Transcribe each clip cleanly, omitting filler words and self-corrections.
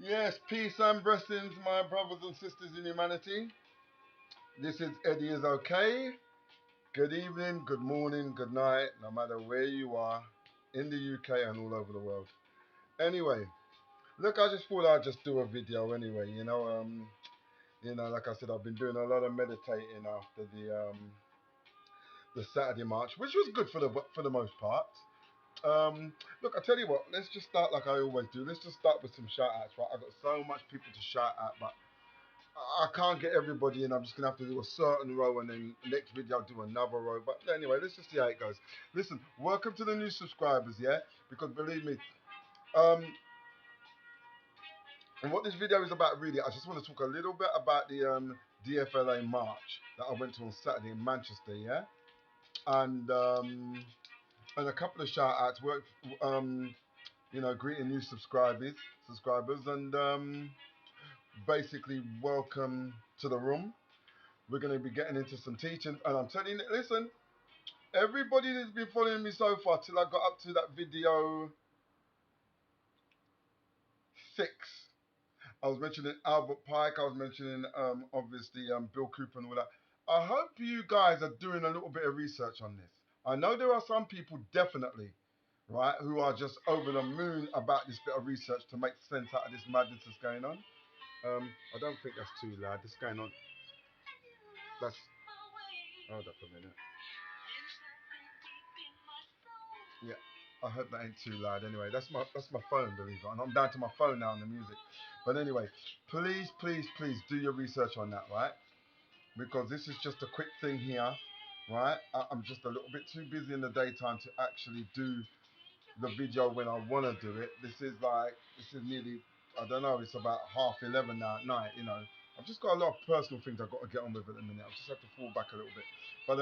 Yes, peace and blessings, my brothers and sisters in humanity. This is Eddie is okay. Good evening, good morning, good night, no matter where you are in the UK and all over the world. Anyway, look, I just thought I'd just do a video anyway. Like I said, I've been doing a lot of meditating after the Saturday march, which was good for the most part. Look, I tell you what, let's just start like I always do. Let's just start with some shout outs, right? I've got so much people to shout out, but I can't get everybody in. I'm just gonna have to do a certain row, and then next video I'll do another row. But anyway, let's just see how it goes. Listen, welcome to the new subscribers, yeah? Because believe me, um, and what this video is about really, I just want to talk a little bit about the DFLA march that I went to on Saturday in Manchester, yeah? And a couple of shout outs, greeting new subscribers, and basically welcome to the room. We're going to be getting into some teachings, and I'm telling you, listen, everybody that's been following me so far till I got up to that video 6. I was mentioning Albert Pike, I was mentioning obviously Bill Cooper and all that. I hope you guys are doing a little bit of research on this. I know there are some people definitely, right, who are just over the moon about this bit of research to make sense out of this madness that's going on. I don't think that's too loud. This is going on. That's hold up a minute. Yeah, I hope that ain't too loud. Anyway, that's my phone, believe it. And I'm down to my phone now on the music. But anyway, please, please, please do your research on that, right? Because this is just a quick thing here, right? I'm just a little bit too busy in the daytime to actually do the video when I want to do it. This is nearly, I don't know, it's about 11:30 now at night, you know. I've just got a lot of personal things I've got to get on with at the minute. I just have to fall back a little bit. But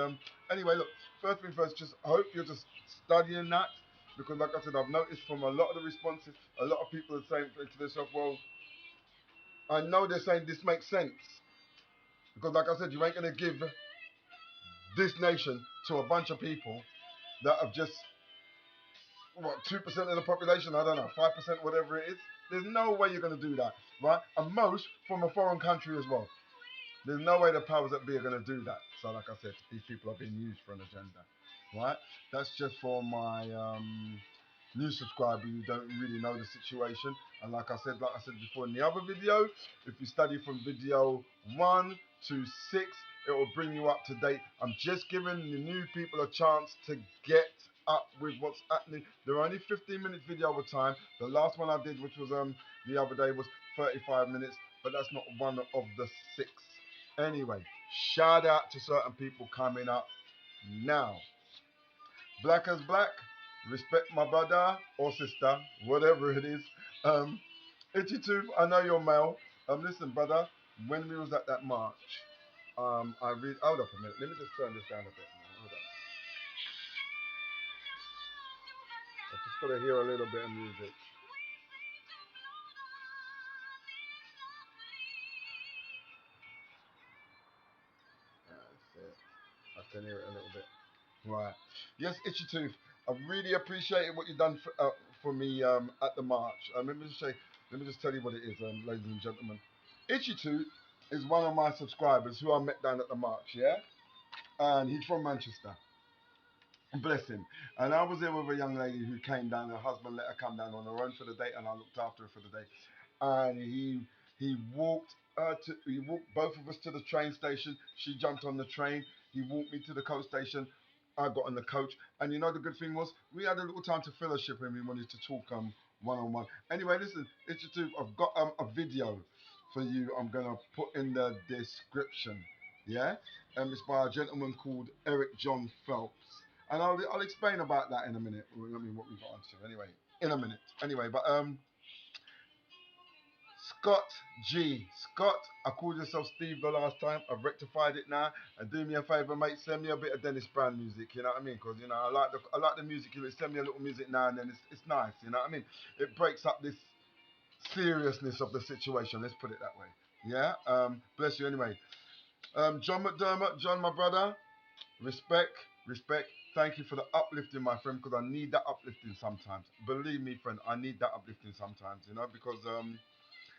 anyway, look, first thing first, just hope you're just studying that, because like I said, I've noticed from a lot of the responses, a lot of people are saying to themselves, well, I know they're saying this makes sense. Because like I said, you ain't going to give this nation to a bunch of people that have just, what, 2% of the population, I don't know, 5%, whatever it is. There's no way you're going to do that, right? And most from a foreign country as well. There's no way the powers that be are going to do that. So like I said, these people are being used for an agenda, right? That's just for my new subscriber who don't really know the situation. And like I said before in the other video, if you study from video 1 to 6, it will bring you up to date. I'm just giving the new people a chance to get up with what's happening. They're only 15-minute video at a time. The last one I did, which was the other day, was 35 minutes, but that's not one of the 6. Anyway, shout out to certain people coming up now. Black as black, respect my brother or sister, whatever it is. Itchy Tooth, I know you're male. Listen, brother, when we was at that march, hold up a minute. Let me just turn this down a bit. Hold up. I just gotta hear a little bit of music. That's it. I can hear it a little bit. Right. Yes, Itchy Tooth. I really appreciate what you've done for me at the march. Let me just tell you what it is, ladies and gentlemen. Itchy Tooth is one of my subscribers who I met down at the march, yeah? And he's from Manchester. Bless him. And I was there with a young lady who came down. Her husband let her come down on her own for the day, and I looked after her for the day. And he walked both of us to the train station. She jumped on the train. He walked me to the coach station. I got on the coach, and you know the good thing was we had a little time to fellowship, and we wanted to talk one on one. Anyway, listen, it's just I've got a video for you. I'm gonna put in the description. Yeah, it's by a gentleman called Eric John Phelps, and I'll explain about that in a minute. I mean, what we got onto anyway, in a minute. Anyway, but Scott, I called yourself Steve the last time. I've rectified it now. And do me a favor, mate. Send me a bit of Dennis Brown music. You know what I mean? Because you know I like the music. You send me a little music now and then. It's nice. You know what I mean? It breaks up this seriousness of the situation. Let's put it that way. Yeah. Bless you anyway. John McDermott, John, my brother. Respect, respect. Thank you for the uplifting, my friend. Because I need that uplifting sometimes. Believe me, friend. I need that uplifting sometimes. You know because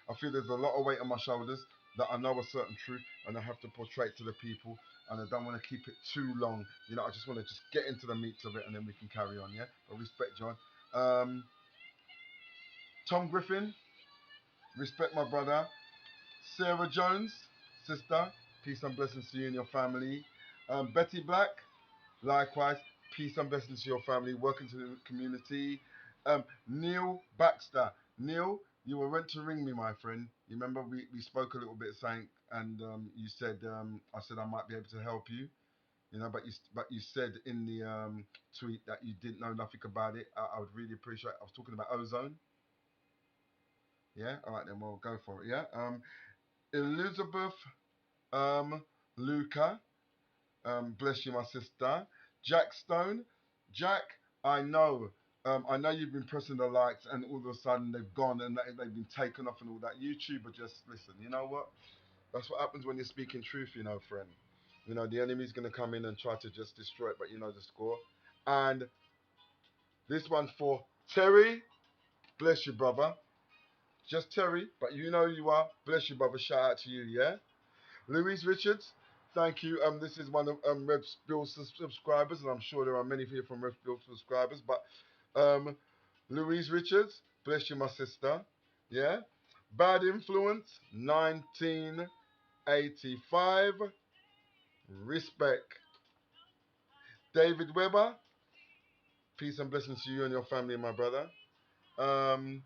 I feel there's a lot of weight on my shoulders that I know a certain truth and I have to portray it to the people. And I don't want to keep it too long. You know, I just want to just get into the meat of it and then we can carry on, yeah? But respect, John. Um, Tom Griffin, respect my brother. Sarah Jones, sister, peace and blessings to you and your family. Betty Black, likewise, peace and blessings to your family. Welcome to the community. Neil Baxter, Neil, you were meant to ring me, my friend. You remember we spoke a little bit, saying, and you said I said I might be able to help you. You know, but you said in the tweet that you didn't know nothing about it. I would really appreciate. I was talking about ozone. Yeah, all right then, we'll go for it. Yeah, Elizabeth Um, Luca, bless you, my sister. Jack Stone, Jack, I know you've been pressing the likes, and all of a sudden they've gone and they've been taken off and all that. YouTube, but just listen. You know what? That's what happens when you're speaking truth. You know, friend. You know the enemy's gonna come in and try to just destroy it, but you know the score. And this one for Terry, bless you, brother. Just Terry, but you know you are. Bless you, brother. Shout out to you, yeah. Louise Richards, thank you. This is one of Red Bill subscribers, and I'm sure there are many here from Red Bill subscribers. But Louise Richards, bless you, my sister. Yeah. Bad Influence, 1985. Respect. David Weber, peace and blessings to you and your family, my brother. Um,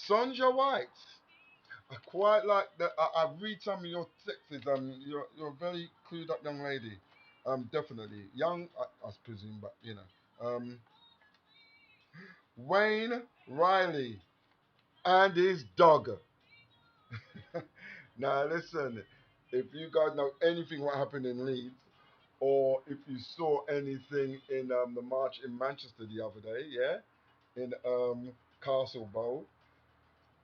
Sonja White. I quite like that. I read some of your texts. You're a very clued up young lady. Definitely young, I presume, but you know. Wayne Riley and his dog. Now listen, if you guys know anything what happened in Leeds, or if you saw anything in the march in Manchester the other day, yeah, in Castle Bowl.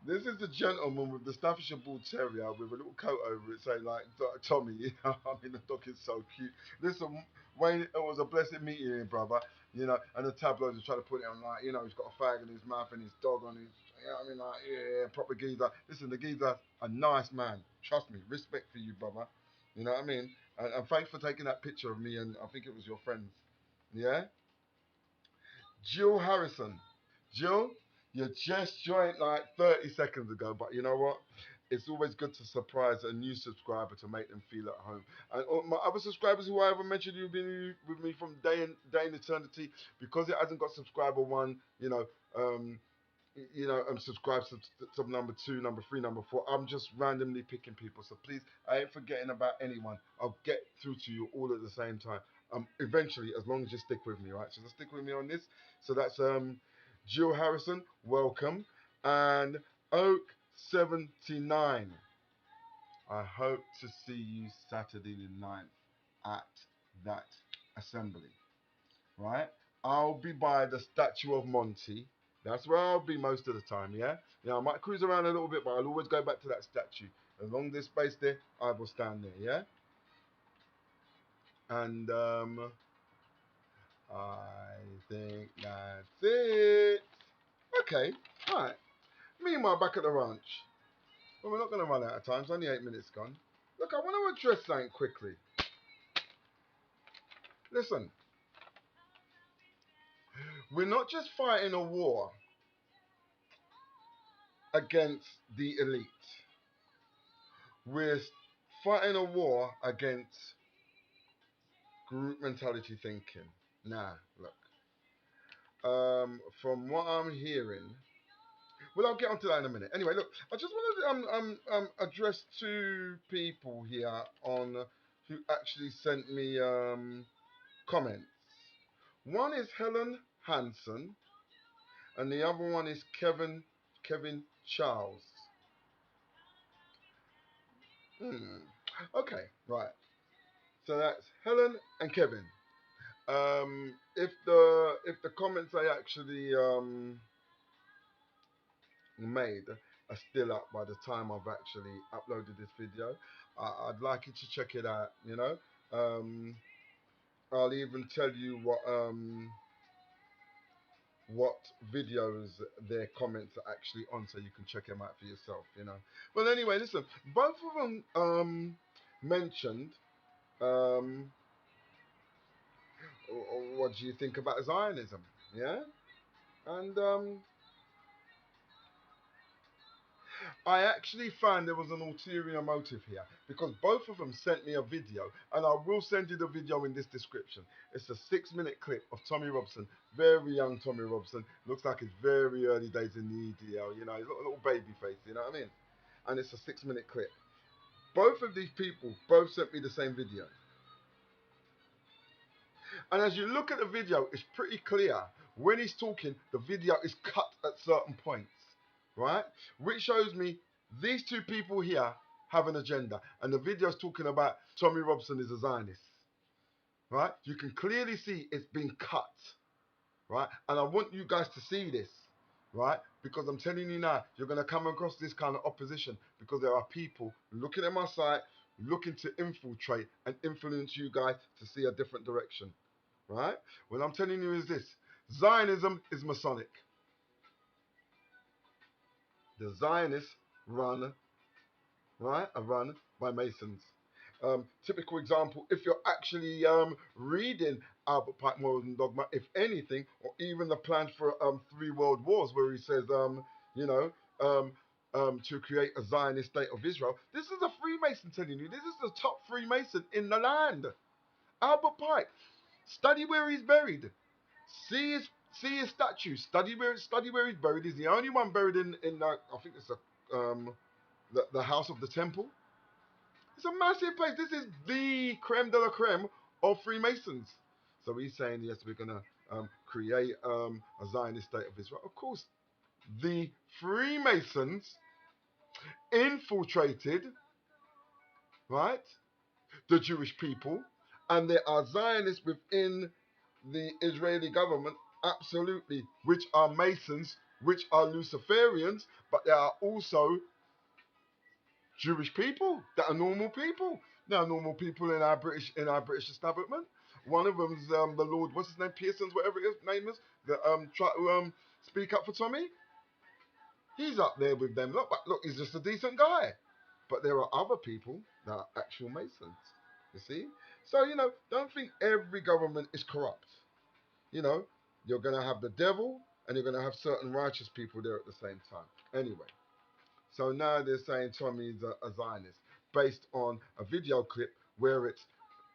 This is the gentleman with the Staffordshire Bull Terrier with a little coat over it saying like, Tommy, you know, I mean, the dog is so cute. Listen, Wayne, it was a blessed meeting you, brother. You know, and the tabloids are trying to put it on like, you know, he's got a fag in his mouth and his dog on his, you know what I mean, like, yeah, proper geezer. Listen, the geezer's a nice man. Trust me, respect for you, brother. You know what I mean? And thanks for taking that picture of me and I think it was your friends. Yeah? Jill Harrison. Jill, you just joined like 30 seconds ago, but you know what? It's always good to surprise a new subscriber to make them feel at home. And all my other subscribers who I haven't mentioned who've been with me from day and eternity, because it hasn't got subscriber one, subscribe sub number 2, number 3, number 4. I'm just randomly picking people. So please, I ain't forgetting about anyone. I'll get through to you all at the same time. Eventually, as long as you stick with me, right? So just stick with me on this. So that's Jill Harrison, welcome. And Oak 79. I hope to see you Saturday the 9th at that assembly, right? I'll be by the statue of Monty. That's where I'll be most of the time, yeah? Yeah, I might cruise around a little bit, but I'll always go back to that statue. Along this space there, I will stand there, yeah? And I think that's it. Okay, all right. Meanwhile, back at the ranch. Well, we're not going to run out of time. It's only 8 minutes gone. Look, I want to address something quickly. Listen, we're not just fighting a war against the elite. We're fighting a war against group mentality thinking. Now, look. From what I'm hearing, well, I'll get onto that in a minute. Anyway, look, I just wanted to address two people here on who actually sent me comments. One is Helen Hanson, and the other one is Kevin Charles. Okay, right. So that's Helen and Kevin. If the comments I actually made are still up by the time I've actually uploaded this video, I'd like you to check it out. You know, I'll even tell you what videos their comments are actually on, so you can check them out for yourself. Well, anyway, listen. Both of them mentioned. Um, what do you think about Zionism? Yeah, and I actually found there was an ulterior motive here because both of them sent me a video, and I will send you the video in this description. It's a 6-minute clip of Tommy Robson, very young Tommy Robson. Looks like his very early days in the EDL. He's got a little baby face. You know what I mean? And it's a 6-minute clip. Both of these people both sent me the same video. And as you look at the video, it's pretty clear. When he's talking, the video is cut at certain points, right? Which shows me these two people here have an agenda. And the video is talking about Tommy Robson is a Zionist, right? You can clearly see it's been cut, right? And I want you guys to see this, right? Because I'm telling you now, you're going to come across this kind of opposition because there are people looking at my site, looking to infiltrate and influence you guys to see a different direction, right? What I'm telling you is this: Zionism is Masonic. The Zionists run, right, are run by Masons. Typical example, if you're actually reading Albert Pike Moral and Dogma, if anything, or even the plan for 3 world wars, where he says, you know, um, to create a Zionist state of Israel, this is a Freemason telling you. This is the top Freemason in the land. Albert Pike. Study where he's buried. See his statue. Study where he's buried. He's the only one buried in I think it's the house of the temple. It's a massive place. This is the creme de la creme of Freemasons. So he's saying, yes, we're gonna create a Zionist state of Israel. Of course, the Freemasons infiltrated, right, the Jewish people, and there are Zionists within the Israeli government, absolutely, which are Masons, which are Luciferians, but there are also Jewish people that are normal people. There are normal people in our British establishment. One of them's the Lord, what's his name, Pearson's, whatever his name is, that try to speak up for Tommy. He's up there with them. Look, he's just a decent guy. But there are other people that are actual Masons. You see? So, don't think every government is corrupt. You know, you're going to have the devil and you're going to have certain righteous people there at the same time. Anyway, so now they're saying Tommy's a Zionist based on a video clip where it's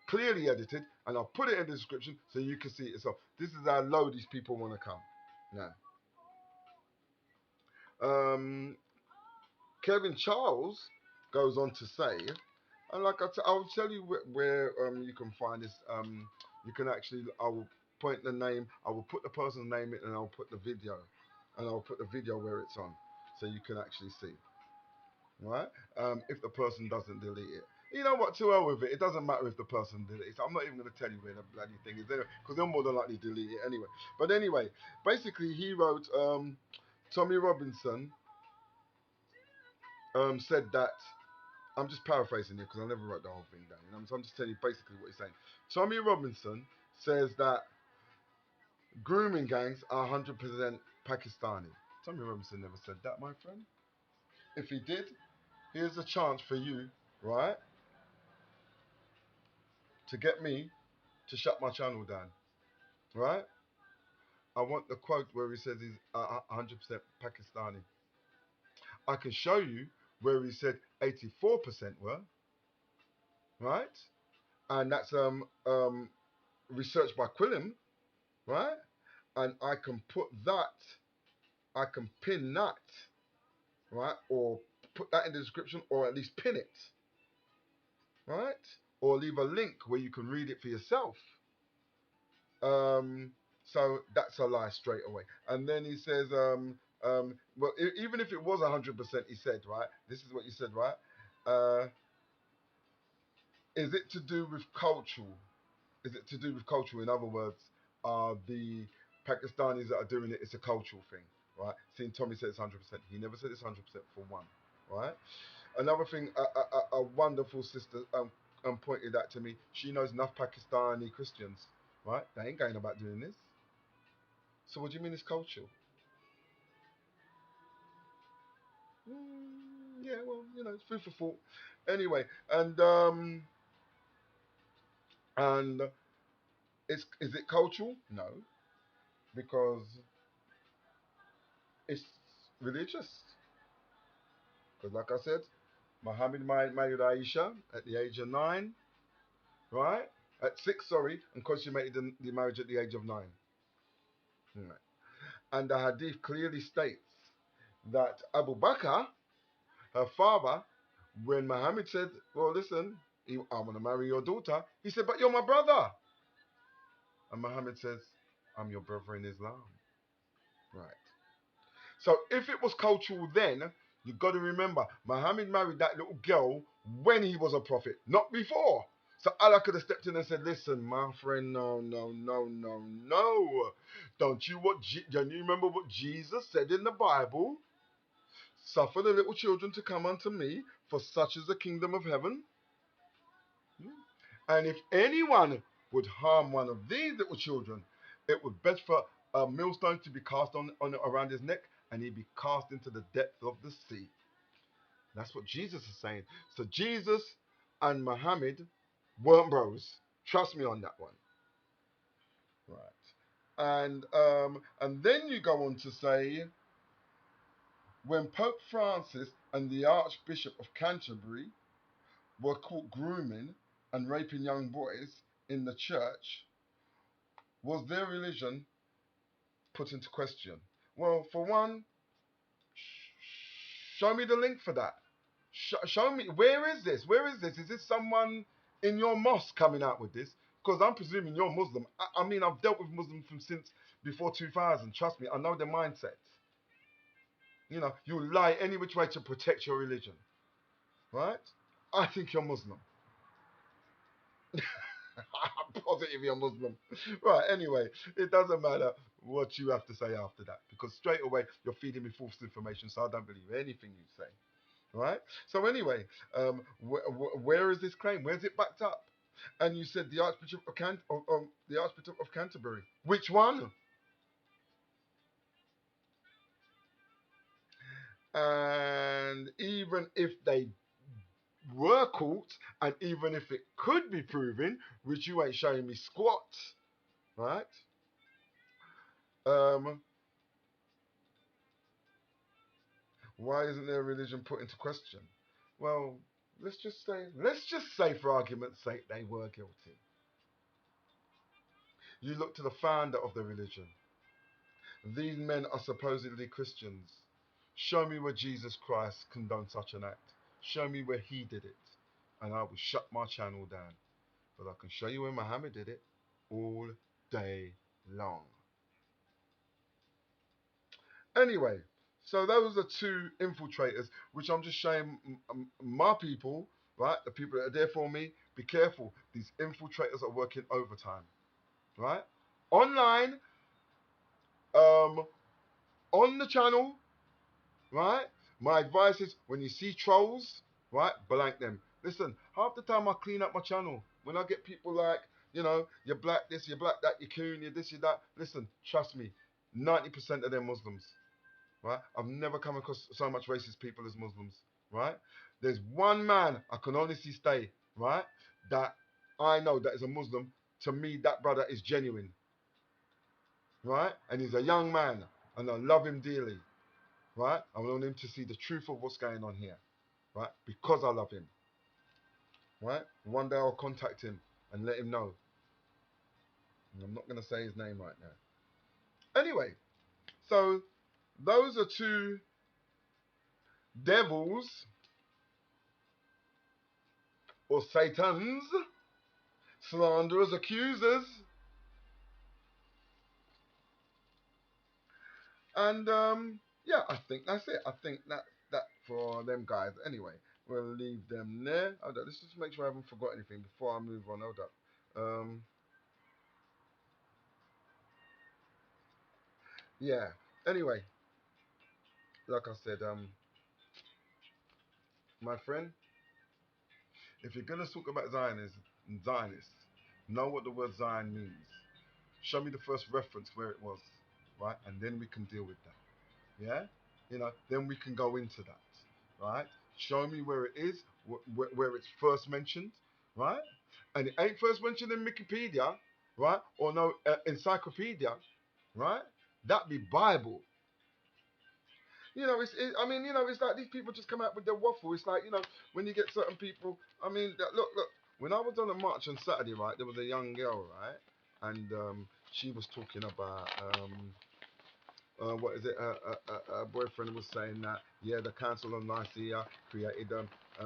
clearly edited, and I'll put it in the description so you can see it yourself. This is how low these people want to come. Now, um, Kevin Charles goes on to say, and like I'll tell you where you can find this. You can actually, I will point the name, I will put the person's name in, and I'll put the video, where it's on, so you can actually see, right? If the person doesn't delete it. You know what? To hell with it. It doesn't matter if the person deletes it. I'm not even going to tell you where the bloody thing is, because they'll more than likely delete it anyway. But anyway, basically, he wrote, Tommy Robinson said that, I'm just paraphrasing it because I never wrote the whole thing down. So I'm just telling you basically what he's saying. Tommy Robinson says that grooming gangs are 100% Pakistani. Tommy Robinson never said that, my friend. If he did, here's a chance for you, right, to get me to shut my channel down, right? I want the quote where he says he's 100% Pakistani. I can show you where he said 84% were, right? And that's researched by Quillen, right? And I can pin that, right? Or put that in the description, or at least pin it, right? Or leave a link where you can read it for yourself. So that's a lie straight away. And then he says, well, even if it was 100%, he said, right? This is what you said, right? Uh, is it to do with cultural? Is it to do with cultural? In other words, are the Pakistanis that are doing it, it's a cultural thing, right? Seeing Tommy said it's 100%. He never said it's 100% for one, right? Another thing, a wonderful sister pointed out to me. She knows enough Pakistani Christians, right? They ain't going about doing this. So what do you mean it's cultural? Yeah, well, it's food for thought. Anyway, and is it cultural? No, because it's religious. Because like I said, Muhammad married Aisha at the age of 9, right? At 6, sorry, and consummated the marriage at the age of 9. Right. And the hadith clearly states that Abu Bakr, her father, when Muhammad said, well, listen, I want to marry your daughter, he said, but you're my brother. And Muhammad says, I'm your brother in Islam. Right. So if it was cultural then, you've got to remember, Muhammad married that little girl when he was a prophet, not before. So Allah could have stepped in and said, listen, my friend, no, no, no, no, no. Don't you remember what Jesus said in the Bible? Suffer the little children to come unto me, for such is the kingdom of heaven. And if anyone would harm one of these little children, it would best for a millstone to be cast on around his neck, and he'd be cast into the depth of the sea. That's what Jesus is saying. So Jesus and Muhammad weren't bros. Trust me on that one. Right. And then you go on to say, when Pope Francis and the Archbishop of Canterbury were caught grooming and raping young boys in the church, was their religion put into question? Well, for one, show me the link for that. Show me, where is this? Where is this? Is this someone in your mosque coming out with this? Because I'm presuming you're Muslim. I mean, I've dealt with Muslims from since before 2000. Trust me, I know their mindsets. You lie any which way to protect your religion, right? I think you're Muslim. I'm positive you're Muslim. Right, anyway, it doesn't matter what you have to say after that, because straight away you're feeding me false information, so I don't believe anything you say. Right? So anyway, where is this claim? Where's it backed up? And you said the the Archbishop of Canterbury. Which one? And even if they were caught, and even if it could be proven, which you ain't showing me squat, right? Um, why isn't their religion put into question? Well, let's just say for argument's sake they were guilty. You look to the founder of the religion. These men are supposedly Christians. Show me where Jesus Christ condoned such an act. Show me where he did it, and I will shut my channel down. But I can show you where Muhammad did it all day long. Anyway, so those are two infiltrators, which I'm just showing my people, right? The people that are there for me. Be careful. These infiltrators are working overtime, right? Online, um, on the channel, right? My advice is when you see trolls, right, blank them. Listen, half the time I clean up my channel. When I get people like, you're black this, you're black that, you're coon, you're this, you're that. Listen, trust me, 90% of them Muslims, right? I've never come across so much racist people as Muslims, right? There's one man I can honestly say, right, that I know that is a Muslim. To me, that brother is genuine, right? And he's a young man, and I love him dearly, right? I want him to see the truth of what's going on here, right? Because I love him, right? One day I'll contact him and let him know. And I'm not going to say his name right now. Anyway, so those are two devils or satans, slanderers, accusers, and yeah, I think that's it. I think that for them guys. Anyway, we'll leave them there. Hold up, let's just make sure I haven't forgot anything before I move on. Hold up. Yeah. Anyway, like I said, my friend, if you're gonna talk about Zionists, know what the word Zion means. Show me the first reference where it was. right? And then we can deal with that. Yeah, then we can go into that, right? Show me where it is, where it's first mentioned, right? And it ain't first mentioned in Wikipedia, right? Or no encyclopedia, right? That be Bible. I mean, it's like these people just come out with their waffle. It's like, when you get certain people, I mean, look, when I was on a march on Saturday, right, there was a young girl, right, and she was talking about what is it? Her boyfriend was saying that, yeah, the Council of Nicaea created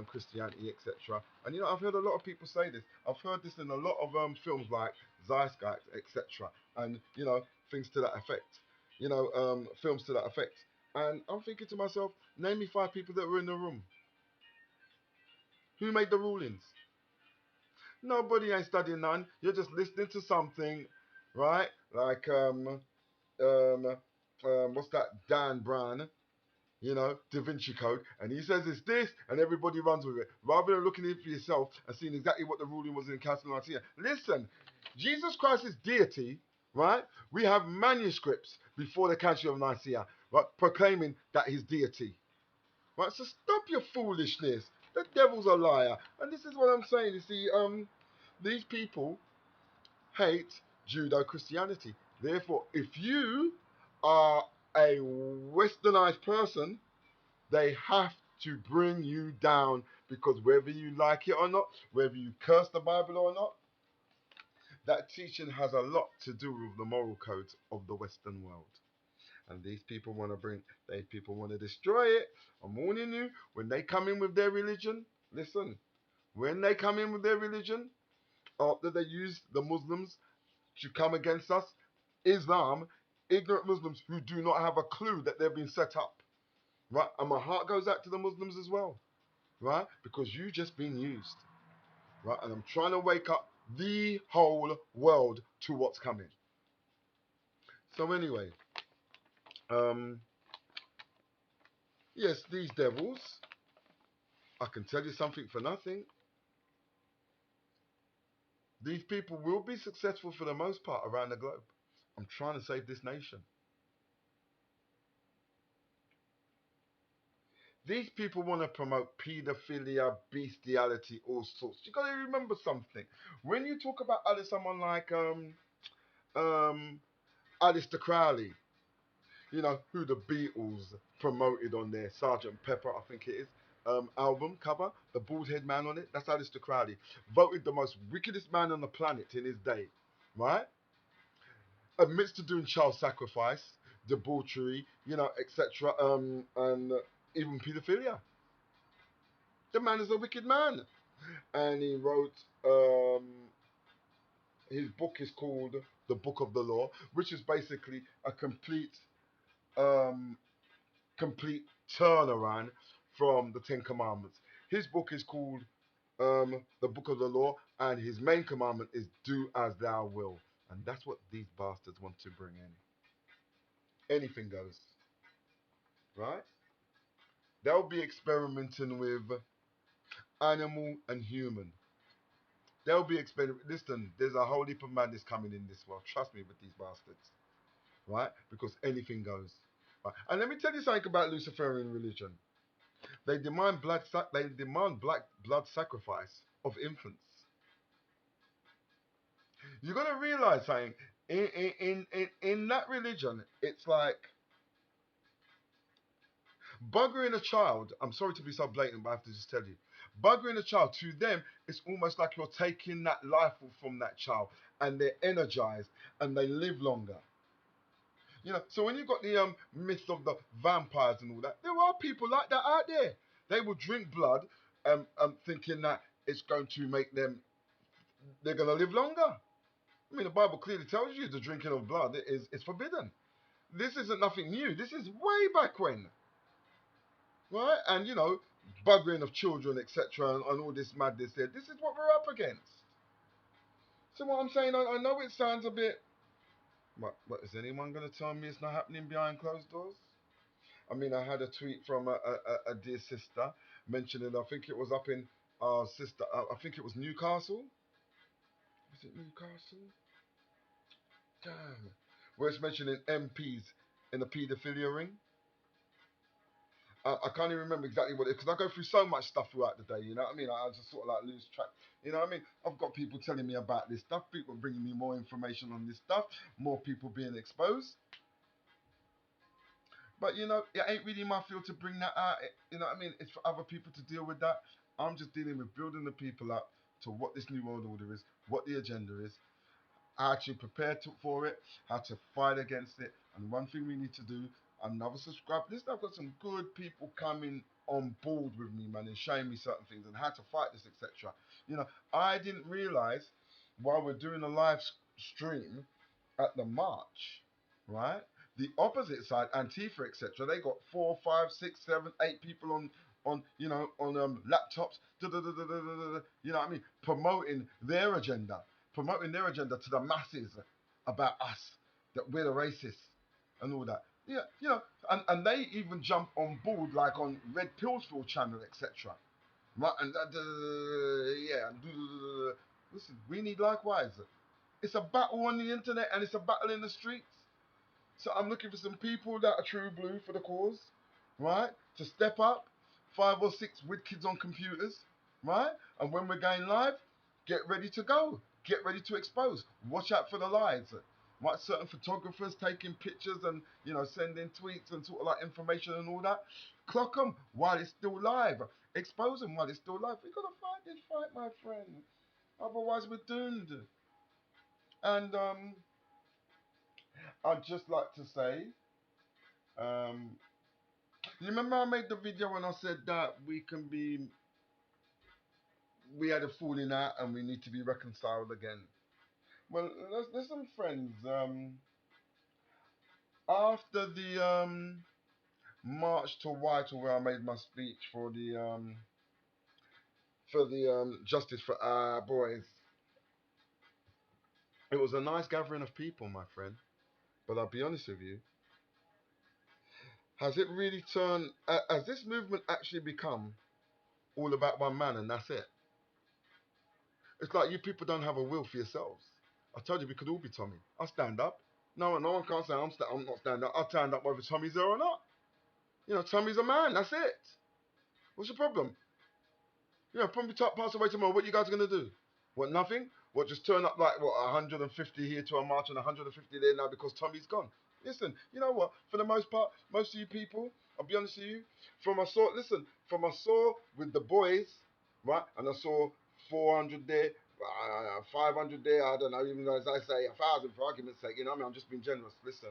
Christianity, etc. And I've heard a lot of people say this. I've heard this in a lot of films like Zeitgeist, etc. And things to that effect. Films to that effect. And I'm thinking to myself, name me 5 people that were in the room. Who made the rulings? Nobody ain't studying none. You're just listening to something, right? Like um, what's that? Dan Brown, Da Vinci Code, and he says it's this, and everybody runs with it, rather than looking in for yourself and seeing exactly what the ruling was in Council of Nicaea. Listen, Jesus Christ's deity, right? We have manuscripts before the Council of Nicaea, right, proclaiming that his deity, right? So stop your foolishness. The devil's a liar, and this is what I'm saying. You see, these people hate Judo-Christianity. Therefore, if you are a westernized person, they have to bring you down, because whether you like it or not, whether you curse the Bible or not, that teaching has a lot to do with the moral codes of the Western world. And these people want to destroy it. I'm warning you, when they come in with their religion, listen, when they come in with their religion, after they use the Muslims to come against us, Islam, ignorant Muslims who do not have a clue that they've been set up, right? And my heart goes out to the Muslims as well, right? Because you just been used, right? And I'm trying to wake up the whole world to what's coming. So anyway, um, yes, these devils, I can tell you something for nothing. These people will be successful for the most part around the globe. I'm trying to save this nation. These people want to promote paedophilia, bestiality, all sorts. You got to remember something. When you talk about someone like um, Alistair Crowley, who the Beatles promoted on their Sergeant Pepper, I think it is, album cover, the bald head man on it, that's Alistair Crowley. Voted the most wickedest man on the planet in his day, right? Admits to doing child sacrifice, debauchery, etc., and even paedophilia. The man is a wicked man. And he wrote, his book is called The Book of the Law, which is basically a um, complete turnaround from the Ten Commandments. His book is called The Book of the Law, and his main commandment is do as thou will. And that's what these bastards want to bring in. Anything goes, right? They'll be experimenting with animal and human. They'll be experimenting. Listen, there's a whole heap of madness coming in this world. Trust me with these bastards, right? Because anything goes. Right? And let me tell you something about Luciferian religion. They demand black blood sacrifice of infants. You got to realize something. In that religion, it's like buggering a child. I'm sorry to be so blatant, but I have to just tell you, buggering a child, to them, it's almost like you're taking that life from that child, and they're energized and they live longer. So when you got the myth of the vampires and all that, there are people like that out there. They will drink blood, thinking that it's going to make them, they're going to live longer. I mean, the Bible clearly tells you the drinking of blood is forbidden. This isn't nothing new. This is way back when, right? And buggering of children, etc., and all this madness here. This is what we're up against. So what I'm saying, I know it sounds a bit. What is anyone going to tell me it's not happening behind closed doors? I mean, I had a tweet from a dear sister mentioning, I think it was up in our sister, I think it was Newcastle. Was it Newcastle? Damn. where it's mentioning MPs in the paedophilia ring. I can't even remember exactly what it is because I go through so much stuff throughout the day. You know what I mean? I just sort of like lose track. You know what I mean? I've got people telling me about this stuff, people bringing me more information on this stuff, more people being exposed. But you know, it ain't really my field to bring that out. You know what I mean? It's for other people to deal with that. I'm just dealing with building the people up to what this new world order is, what the agenda is, how to prepare for it, how to fight against it. And one thing we need to do, another subscribe. Listen, I've got some good people coming on board with me, man, and showing me certain things and how to fight this, etc. You know, I didn't realize while we're doing a live stream at the march, right? The opposite side, Antifa, etc. They got 4, 5, 6, 7, 8 people on laptops, you know what I mean, promoting their agenda to the masses about us, that we're the racists and all that. Yeah, you know, and they even jump on board like on Red Pillsville channel, etc. Right, and yeah, listen, we need likewise. It's a battle on the internet and it's a battle in the streets. So I'm looking for some people that are true blue for the cause, right? To step up, 5 or 6 with kids on computers, right? And when we're going live, get ready to go. Get ready to expose. Watch out for the lies. Right? Certain photographers taking pictures and, you know, sending tweets and sort of like information and all that. Clock them while it's still live. Expose them while it's still live. We gotta fight this fight, my friend. Otherwise we're doomed. And I'd just like to say, um, you remember I made the video when I said that we had a falling out and we need to be reconciled again. Well, there's some friends. After the march to Whitehall where I made my speech for the justice for our boys, it was a nice gathering of people, my friend. But I'll be honest with you, has it really turned? Has this movement actually become all about one man and that's it? It's like you people don't have a will for yourselves. I told you we could all be Tommy. I'll stand up. No one can't say I'm not stand up. I'll stand up whether Tommy's there or not. You know, Tommy's a man. That's it. What's the problem? You know, from the top pass away tomorrow, what you guys are gonna do? What, nothing? What, just turn up like what 150 here to a march and 150 there now because Tommy's gone? Listen, you know what? For the most part, most of you people, I'll be honest with you, from I saw with the boys, right, and I saw 400 there, 500 there. I don't know, even though as I say 1,000 for argument's sake. You know what I mean? I'm just being generous. Listen,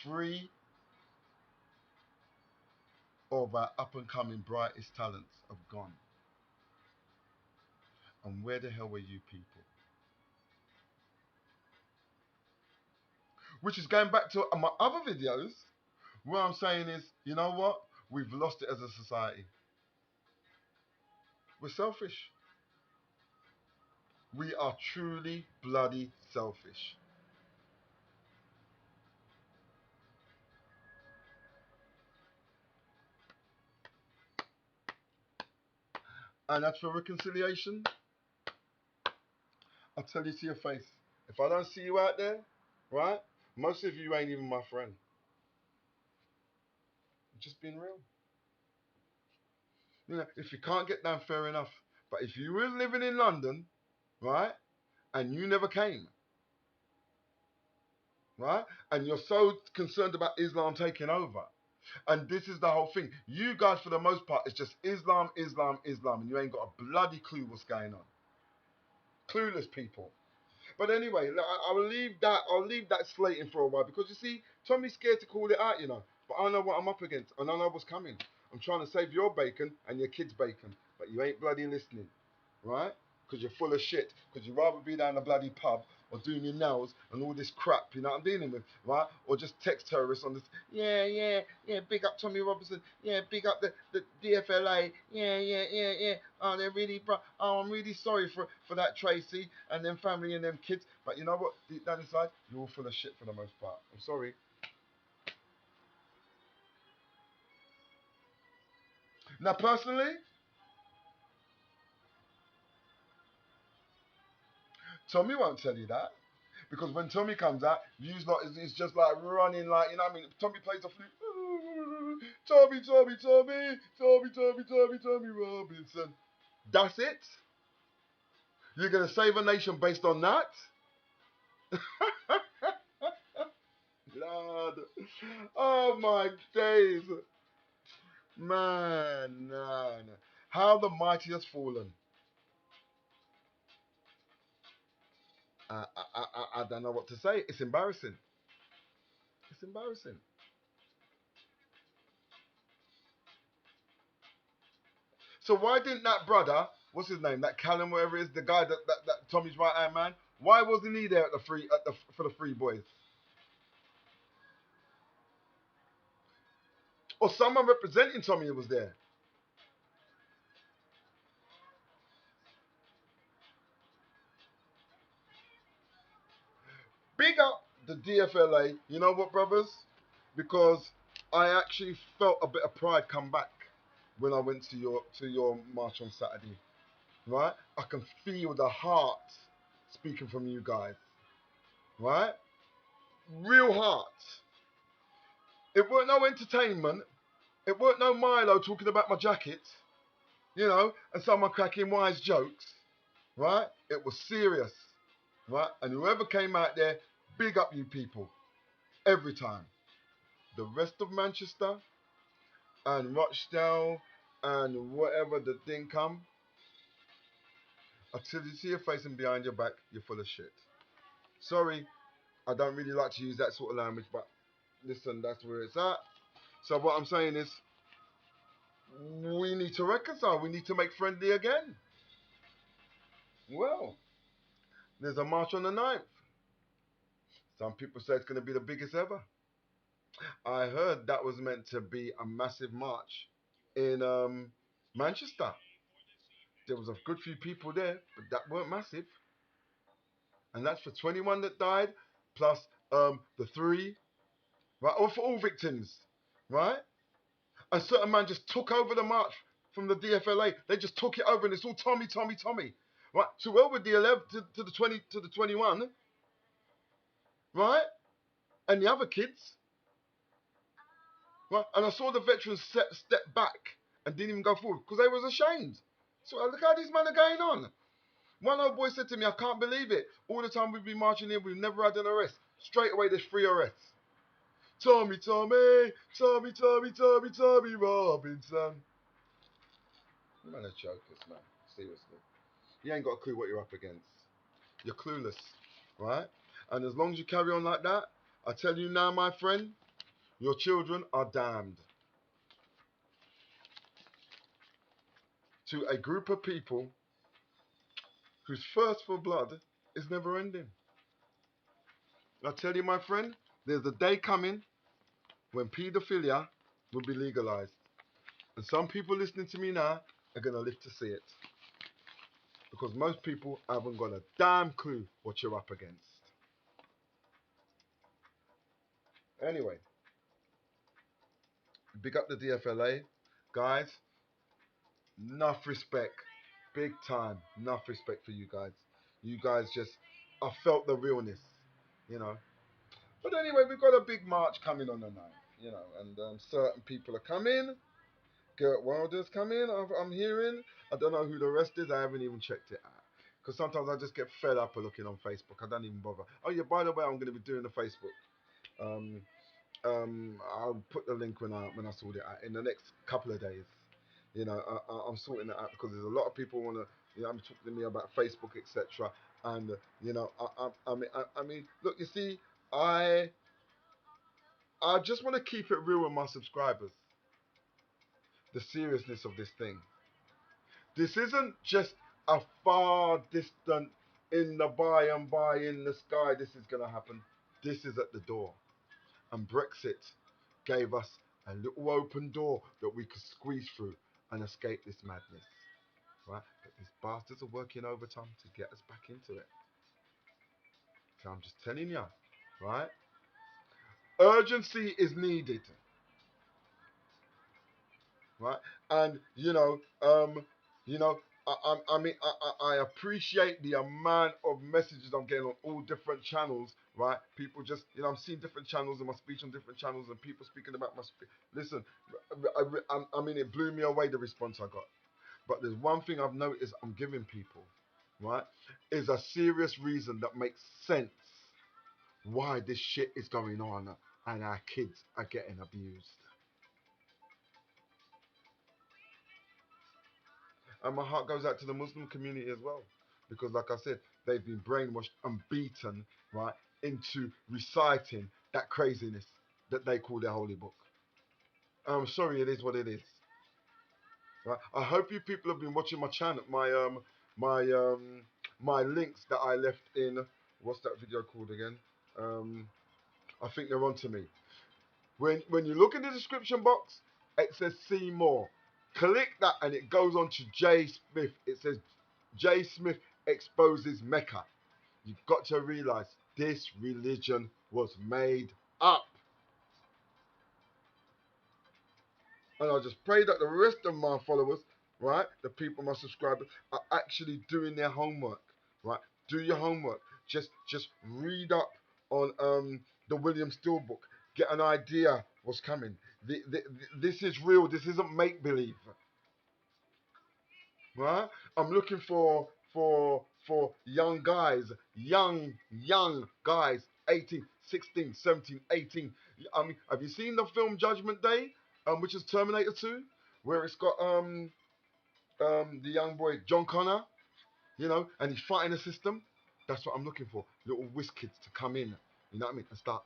3 of our up and coming brightest talents have gone. And where the hell were you people? Which is going back to my other videos where I'm saying is, you know what? We've lost it as a society. We're selfish. We are truly bloody selfish. And that's for reconciliation. I tell you to your face. If I don't see you out there, right? Most of you ain't even my friend. Just being real. You know, if you can't get down, fair enough. But if you were living in London, right, and you never came, right, and you're so concerned about Islam taking over, and this is the whole thing. You guys, for the most part, it's just Islam, Islam, Islam, and you ain't got a bloody clue what's going on. Clueless people. But anyway, I'll leave that. I'll leave that slating for a while because you see, Tommy's scared to call it out, you know. But I know what I'm up against, and I know what's coming. I'm trying to save your bacon and your kids' bacon, but you ain't bloody listening, right? Because you're full of shit. Because you'd rather be down the bloody pub or doing your nails and all this crap, you know what I'm dealing with, right? Or just text terrorists on this. Yeah, big up Tommy Robinson. Yeah, big up the DFLA. Yeah. Oh, they're really, oh, I'm really sorry for that Tracy and them family and them kids. But you know what? Deep down inside, you're all full of shit for the most part. I'm sorry. Now, personally, Tommy won't tell you that. Because when Tommy comes out, you lot is just like running like, you know what I mean? Tommy plays the flute. Tommy, Tommy, Tommy, Tommy, Tommy, Tommy, Tommy Robinson. That's it? You're going to save a nation based on that? Lord. Oh my days. Man, no, no. How the mighty has fallen. I don't know what to say. It's embarrassing. It's embarrassing. So why didn't that brother, what's his name, that Callum, whatever it is, the guy that Tommy's right hand man, why wasn't he there for the Free Boys? Or someone representing Tommy was there. Big up the DFLA. You know what, brothers? Because I actually felt a bit of pride come back when I went to your march on Saturday. Right? I can feel the heart speaking from you guys. Right? Real heart. It weren't no entertainment. It weren't no Milo talking about my jacket, you know, and someone cracking wise jokes, right? It was serious, right? And whoever came out there, big up you people, every time. The rest of Manchester and Rochdale and whatever the thing come, until you see your face and behind your back, you're full of shit. Sorry, I don't really like to use that sort of language, but listen, that's where it's at. So what I'm saying is, we need to reconcile. We need to make friendly again. Well, there's a march on the 9th. Some people say it's going to be the biggest ever. I heard that was meant to be a massive march in Manchester. There was a good few people there, but that weren't massive. And that's for 21 that died, plus the 3, right? Or for all victims, right? A certain man just took over the march from the DFLA. They just took it over, and it's all Tommy, Tommy, Tommy, right? So where were the 11 to the 20 to the 21, right? And the other kids, right? And I saw the veterans step back and didn't even go forward because they was ashamed. So look how these men are going on. One old boy said to me, I can't believe it. All the time we've been marching in, we've never had an arrest. Straight away, there's 3 arrests. Tommy, Tommy, Tommy, Tommy, Tommy, Tommy Robinson. You man are jokers, man. Seriously. You ain't got a clue what you're up against. You're clueless, right? And as long as you carry on like that, I tell you now, my friend, your children are damned. To a group of people whose thirst for blood is never ending. I tell you, my friend, there's a day coming when paedophilia will be legalized. And some people listening to me now are going to live to see it. Because most people haven't got a damn clue what you're up against. Anyway, big up the DFLA. Guys, enough respect. Big time. Enough respect for you guys. You guys just, I felt the realness, you know. But anyway, we've got a big march coming on the 9th, you know, and certain people are coming. Gert Wilder's coming, I'm hearing. I don't know who the rest is. I haven't even checked it out. Because sometimes I just get fed up of looking on Facebook. I don't even bother. Oh, yeah, by the way, I'm going to be doing the Facebook. Um, I'll put the link when I sort it out in the next couple of days. You know, I'm sorting it out because there's a lot of people want to, you know, I'm talking to me about Facebook, etc. And you know, I mean, look, you see, I just want to keep it real with my subscribers. The seriousness of this thing. This isn't just a far distant in the by and by in the sky. This is going to happen. This is at the door. And Brexit gave us a little open door that we could squeeze through and escape this madness. Right? But these bastards are working overtime to get us back into it. So I'm just telling you, right? Urgency is needed. Right? And you know, I mean, I appreciate the amount of messages I'm getting on all different channels, right? People just, I'm seeing different channels and my speech on different channels and people speaking about my speech. Listen, I mean, it blew me away the response I got. But there's one thing I've noticed I'm giving people, right? Is a serious reason that makes sense why this shit is going on and our kids are getting abused. And my heart goes out to the Muslim community as well. Because, like I said, they've been brainwashed and beaten, right, into reciting that craziness that they call their holy book. I'm sorry, it is what it is. Right? I hope you people have been watching my channel, my my links that I left in. What's that video called again? Um, I think they're on to me. When you look in the description box, it says see more. Click that and it goes on to Jay Smith. It says Jay Smith exposes Mecca. You've got to realize this religion was made up. And I just pray that the rest of my followers, right, the people, my subscribers, are actually doing their homework, right? Do your homework. Just read up on the William Steele book. Get an idea what's coming. This is real. This isn't make believe, right? I'm looking for young guys, young guys, 18, 16, 17, 18. I mean, have you seen the film Judgment Day, which is Terminator 2, where it's got the young boy John Connor, and he's fighting the system. That's what I'm looking for. Little whiz kids to come in, you know what I mean, and start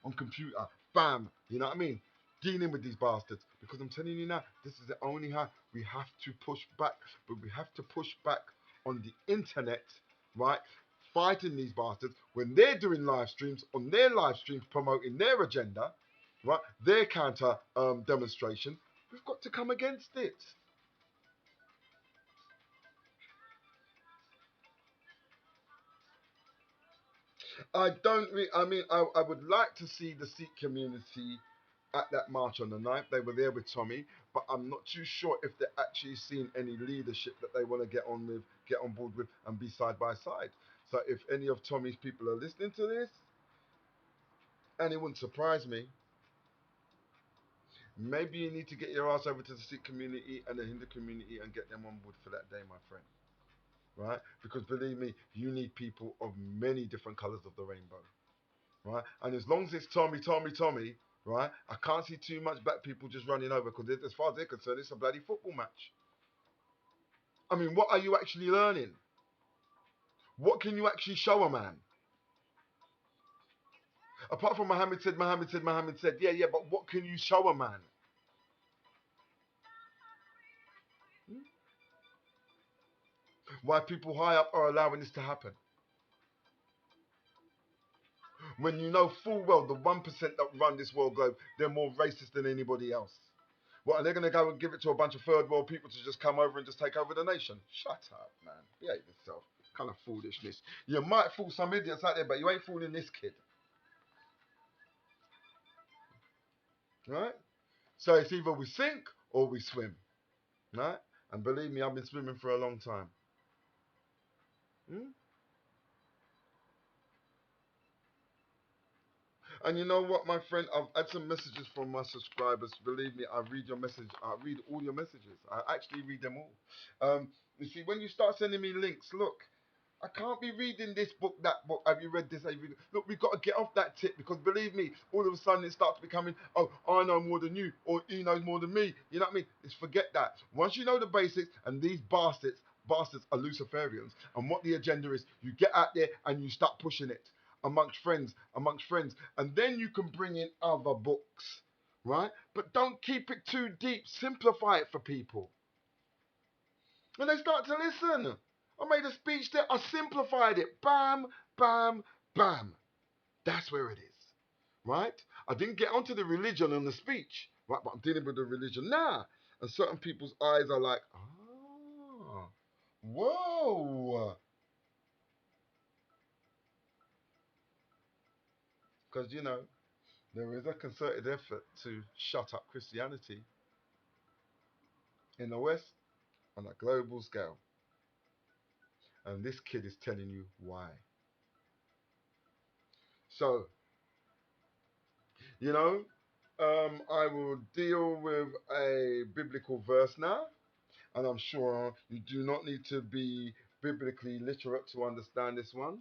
on computer, bam, you know what I mean, dealing with these bastards. Because I'm telling you now, this is the only how we have to push back. But we have to push back on the internet, right? Fighting these bastards when they're doing live streams on their live streams promoting their agenda, right? Their counter demonstration. We've got to come against it. I don't. I mean, I would like to see the Sikh community at that march on the 9th. They were there with Tommy, but I'm not too sure if they're actually seeing any leadership that they want to get on board with, and be side by side. So if any of Tommy's people are listening to this, and it wouldn't surprise me, maybe you need to get your ass over to the Sikh community and the Hindu community and get them on board for that day, my friend. Right? Because believe me, you need people of many different colors of the rainbow. Right? And as long as it's Tommy, right? I can't see too much black people just running over, because as far as they're concerned, it's a bloody football match. I mean, what are you actually learning? What can you actually show a man? Apart from Muhammad said, yeah, but what can you show a man? Why people high up are allowing this to happen? When you know full well the 1% that run this world globe, they're more racist than anybody else. What, are they going to go and give it to a bunch of third world people to just come over and just take over the nation? Shut up, man. Behave yourself. Kind of foolishness. You might fool some idiots out there, but you ain't fooling this kid. Right? So it's either we sink or we swim. Right? And believe me, I've been swimming for a long time. Hmm? And you know what, my friend? I've had some messages from my subscribers. Believe me, I read your message. I read all your messages. I actually read them all. You see, when you start sending me links, look, I can't be reading this book, that book. Have you read this? Have you read it? Look, we've got to get off that tip, because believe me, all of a sudden it starts becoming, oh, I know more than you, or he knows more than me. You know what I mean? Just forget that. Once you know the basics, and these bastards are Luciferians, and what the agenda is, you get out there and you start pushing it amongst friends, and then you can bring in other books, right? But don't keep it too deep. Simplify it for people. And they start to listen. I made a speech there. I simplified it. Bam, bam, bam. That's where it is, right? I didn't get onto the religion in the speech, right? But I'm dealing with the religion now. And certain people's eyes are like, ah, whoa. Because, there is a concerted effort to shut up Christianity in the West. on a global scale. And this kid is telling you why. So, you know, I will deal with a biblical verse now. And I'm sure you do not need to be biblically literate to understand this one.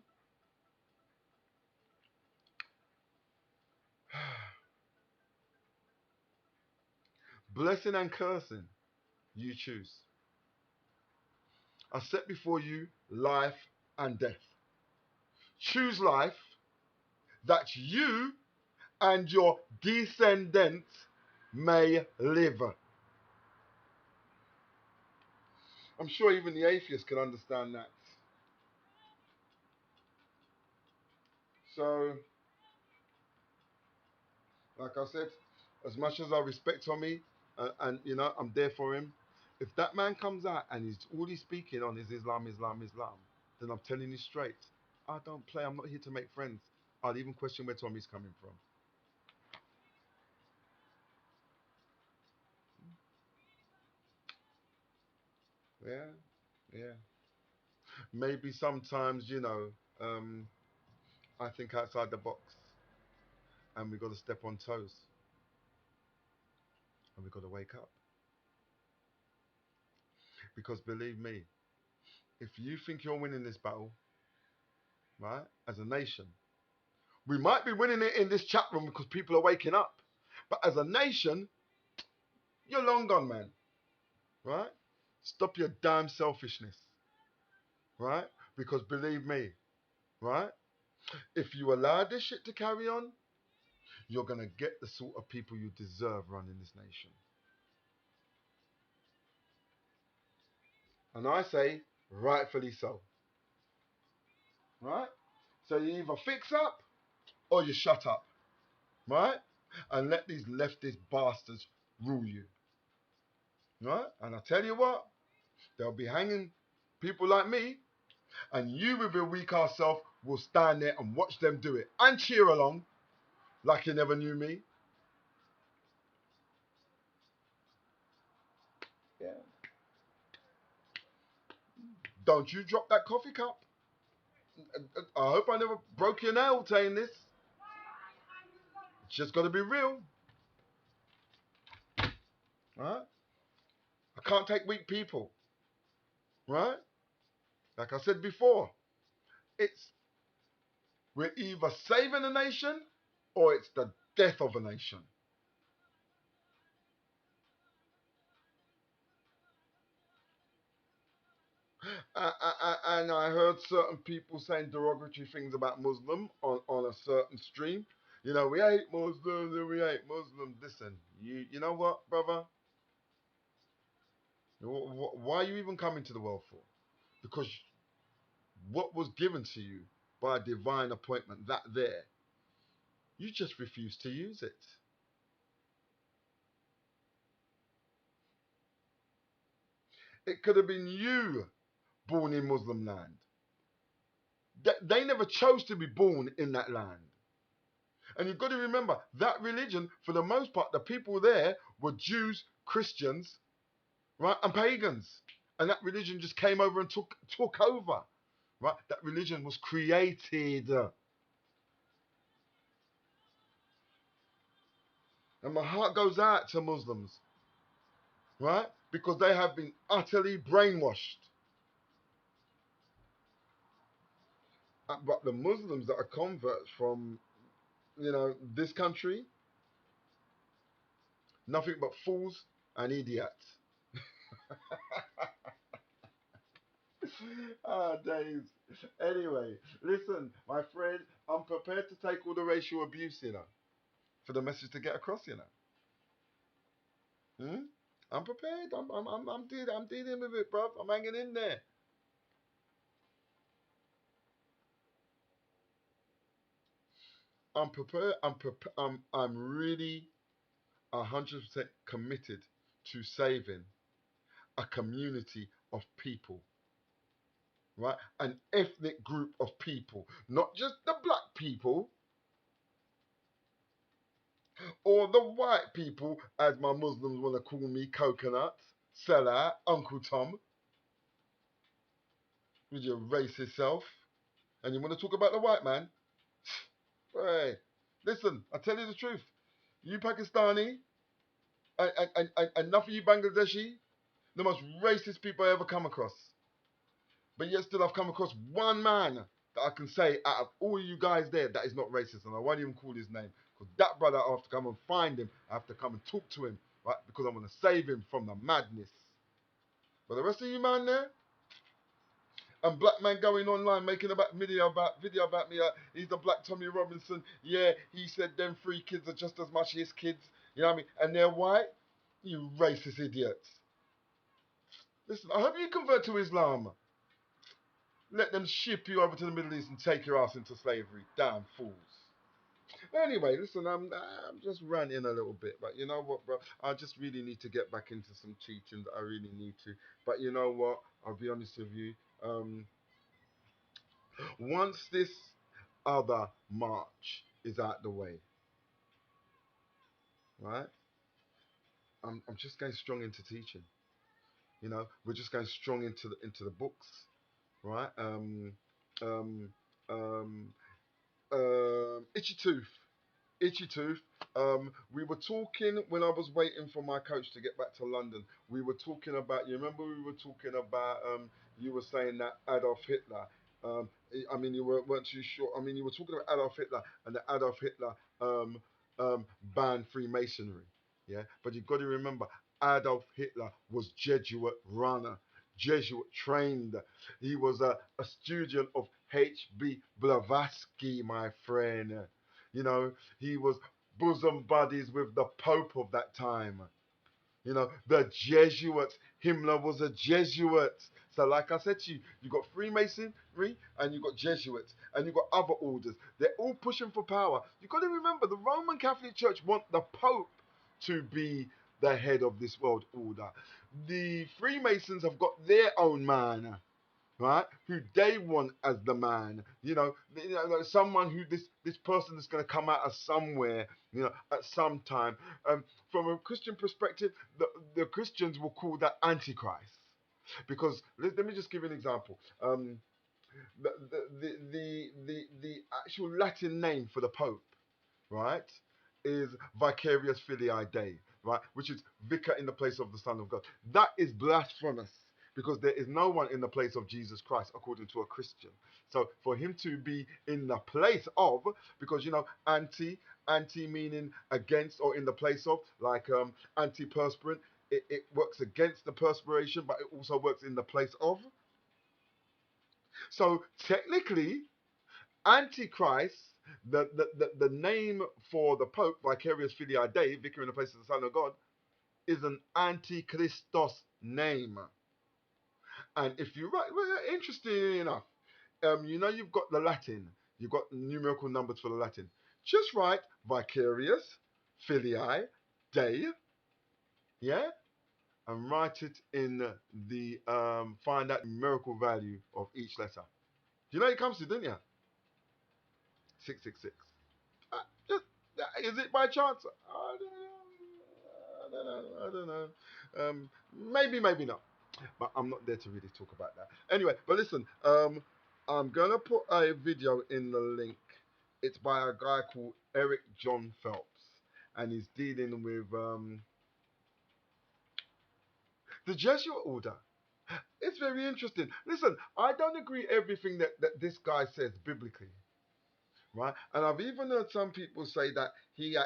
Blessing and cursing, you choose. I set before you life and death. Choose life that you and your descendants may live. I'm sure even the atheist can understand that. So, like I said, as much as I respect Tommy, and you know I'm there for him, if that man comes out and he's all he's speaking on is Islam, Islam, Islam, then I'm telling you straight, I don't play. I'm not here to make friends. I'd even question where Tommy's coming from. Yeah, yeah. Maybe sometimes, I think outside the box, and we got to step on toes, and we got to wake up. Because believe me, if you think you're winning this battle, right, as a nation, we might be winning it in this chat room because people are waking up. But as a nation, you're long gone, man. Right? Stop your damn selfishness. Right? Because believe me, right? If you allow this shit to carry on, you're going to get the sort of people you deserve running this nation. And I say, rightfully so. Right? So you either fix up or you shut up. Right? And let these leftist bastards rule you. Right? And I tell you what, they'll be hanging people like me, and you with your weak ass self will stand there and watch them do it and cheer along like you never knew me. Yeah. Don't you drop that coffee cup. I hope I never broke your nail saying this. It's just got to be real. Right? I can't take weak people. Right? Like I said before, it's we're either saving a nation or it's the death of a nation. And I heard certain people saying derogatory things about Muslim on a certain stream. You know, we hate Muslims and we hate Muslims. Listen, you know what, brother? Why are you even coming to the world for? Because what was given to you by divine appointment, that there, you just refuse to use it. It could have been you born in Muslim land. They never chose to be born in that land. And you've got to remember that religion, for the most part, the people there were Jews, Christians, right, and pagans. And that religion just came over and took over, right? That religion was created. And my heart goes out to Muslims, right? Because they have been utterly brainwashed. But the Muslims that are converts from, this country, nothing but fools and idiots. Ah, days. Anyway, listen, my friend, I'm prepared to take all the racial abuse, for the message to get across, Hmm? I'm prepared. I'm dealing with it, bruv. I'm hanging in there. I'm prepared. I'm really 100% committed to saving a community of people, right? An ethnic group of people, not just the black people or the white people, as my Muslims want to call me, coconut, seller, Uncle Tom. with your racist self. And you want to talk about the white man? Hey, listen, I tell you the truth. You Pakistani and enough of you Bangladeshi, the most racist people I ever come across. But yet still I've come across one man that I can say out of all you guys there that is not racist. And I won't even call his name. Because that brother, I have to come and find him. I have to come and talk to him. Right? Because I want to save him from the madness. But the rest of you man there, and black man going online making about video about me. He's the black Tommy Robinson. Yeah, he said them three kids are just as much his kids. You know what I mean? And they're white. You racist idiots. Listen, I hope you convert to Islam. Let them ship you over to the Middle East and take your ass into slavery. Damn fools. Anyway, listen, I'm just ranting a little bit, but you know what, bro? I just really need to get back into some teaching. I really need to. But you know what? I'll be honest with you. Once this other march is out the way, right? I'm just going strong into teaching. You know, we're just going strong into the books, right? Um, um, Itchy Tooth. Itchy Tooth. We were talking when I was waiting for my coach to get back to London. We were talking about. You remember we were talking about. You were saying that Adolf Hitler. Um, I mean, you weren't too sure. I mean, you were talking about Adolf Hitler and that Adolf Hitler um, banned Freemasonry. Yeah, but you've got to remember, Adolf Hitler was Jesuit runner, Jesuit trained. He was a student of H.B. Blavatsky, my friend. You know, he was bosom buddies with the Pope of that time. You know, the Jesuits. Himmler was a Jesuit. So, like I said to you, you got Freemasonry and you got Jesuits and you got other orders. They're all pushing for power. You got to remember, the Roman Catholic Church want the Pope to be the head of this world order. The Freemasons have got their own man, right? Who they want as the man, like someone who this person is going to come out of somewhere, at some time. From a Christian perspective, the Christians will call that Antichrist, because let me just give you an example. The actual Latin name for the Pope, right, is Vicarius Filii Dei, right, which is vicar in the place of the Son of God. That is blasphemous, because there is no one in the place of Jesus Christ, according to a Christian. So for him to be in the place of, because anti meaning against or in the place of, like antiperspirant, it works against the perspiration, but it also works in the place of. So technically, Antichrist, the name for the Pope, Vicarius Filii Dei, Vicar in the place of the Son of God, is an Antichristos name. And if you write, well, interesting enough, you've got the Latin, you've got numerical numbers for the Latin. Just write Vicarius Filii Dei, yeah, and write it in the find out the numerical value of each letter. Do you know it comes to, didn't you? 666. Uh, just, is it by chance? I don't know. I don't know. I don't know. Maybe, maybe not. But I'm not there to really talk about that. Anyway, but listen. I'm gonna put a video in the link. It's by a guy called Eric John Phelps, and he's dealing with the Jesuit order. It's very interesting. Listen, I don't agree everything that this guy says biblically, right? And I've even heard some people say that he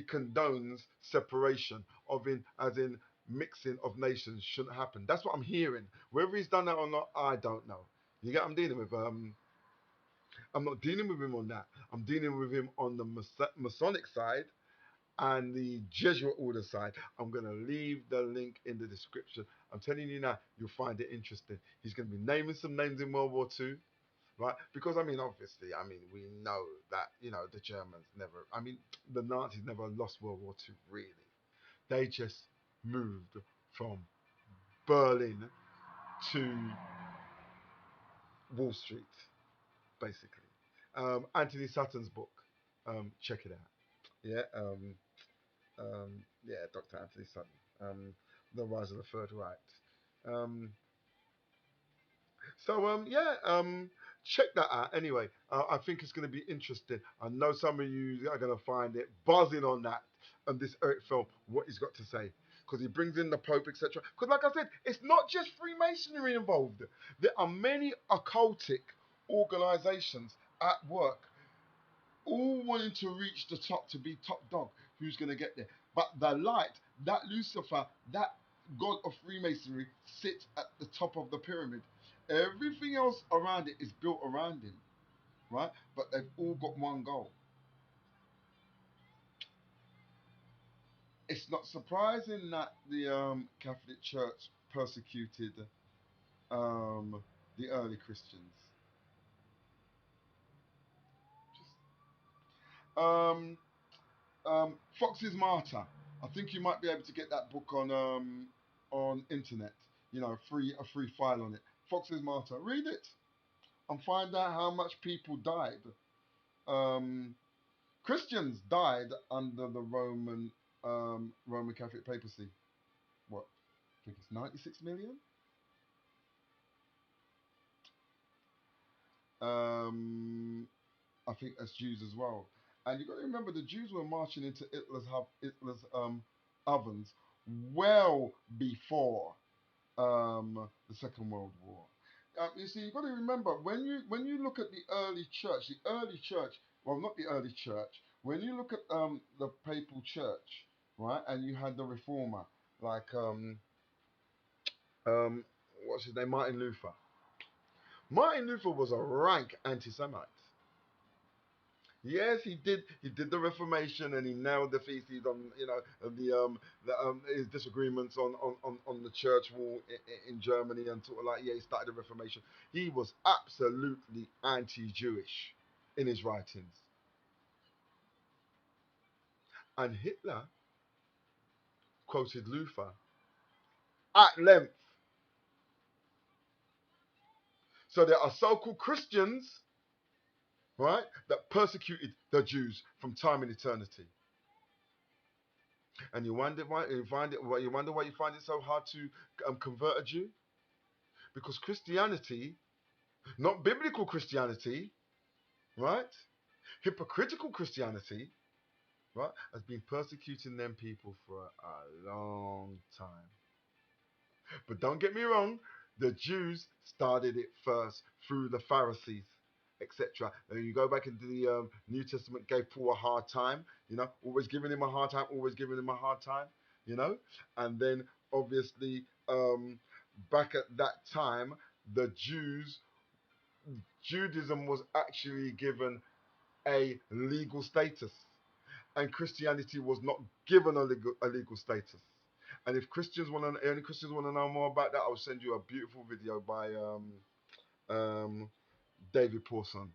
condones separation of in as in mixing of nations shouldn't happen. That's what I'm hearing. Whether he's done that or not, I don't know. You get what I'm dealing with? I'm not dealing with him on that. I'm dealing with him on the Masonic side and the Jesuit order side. I'm going to leave the link in the description. I'm telling you now, you'll find it interesting. He's going to be naming some names in World War II, right? Because I mean, obviously, I mean, we know that the Germans never, I mean, the Nazis never lost World War II. Really, they just moved from Berlin to Wall Street, basically. Anthony Sutton's book, check it out. Yeah, yeah, Dr. Anthony Sutton, The Rise of the Third Reich. Um, So yeah, check that out. Anyway, I think it's going to be interesting. I know some of you are going to find it buzzing on that on this Eric film. What he's got to say, because he brings in the Pope, etc. Because like I said, it's not just Freemasonry involved. There are many occultic organizations at work, all wanting to reach the top to be top dog. Who's going to get there? But the light, that Lucifer, that God of Freemasonry sits at the top of the pyramid. Everything else around it is built around him, right? But they've all got one goal. It's not surprising that the Catholic Church persecuted um, the early Christians. Just, um, Fox's Martyr. I think you might be able to get that book on internet. You know, a free file on it. Fox's Martyr. Read it and find out how much people died. Um, Christians died under the Roman Catholic papacy. What? I think it's 96 million. Um, I think that's Jews as well. And you got to remember the Jews were marching into Hitler's ovens well before the Second World War. You see, you've got to remember when you look at the early church, well, not the early church. When you look at the papal church, right, and you had the reformer like um what's his name, Martin Luther. Martin Luther was a rank anti-Semite. Yes, he did. He did the Reformation, and he nailed the theses on, his disagreements on the church wall in Germany, and sort of like, yeah, he started the Reformation. He was absolutely anti-Jewish in his writings, and Hitler quoted Luther at length. So there are so-called Christians, right, that persecuted the Jews from time and eternity. And you wonder why you find it. You wonder why you find it so hard to convert a Jew, because Christianity, not biblical Christianity, right? Hypocritical Christianity, right, has been persecuting them people for a long time. But don't get me wrong, the Jews started it first through the Pharisees, etc. And you go back into the New Testament, gave Paul a hard time, always giving him a hard time, always giving him a hard time, and then obviously back at that time, the Judaism was actually given a legal status, and Christianity was not given a legal status. And if any Christians want to know more about that, I'll send you a beautiful video by um, David Pawson,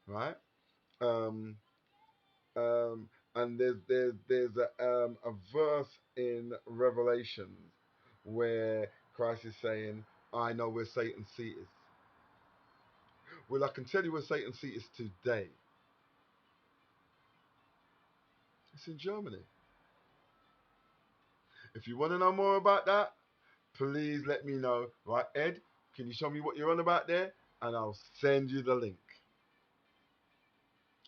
right? Um, and there's a verse in Revelations where Christ is saying, "I know where Satan's seat is." Well, I can tell you where Satan's seat is today. It's in Germany. If you want to know more about that, please let me know. Right, Ed, can you show me what you're on about there? And I'll send you the link.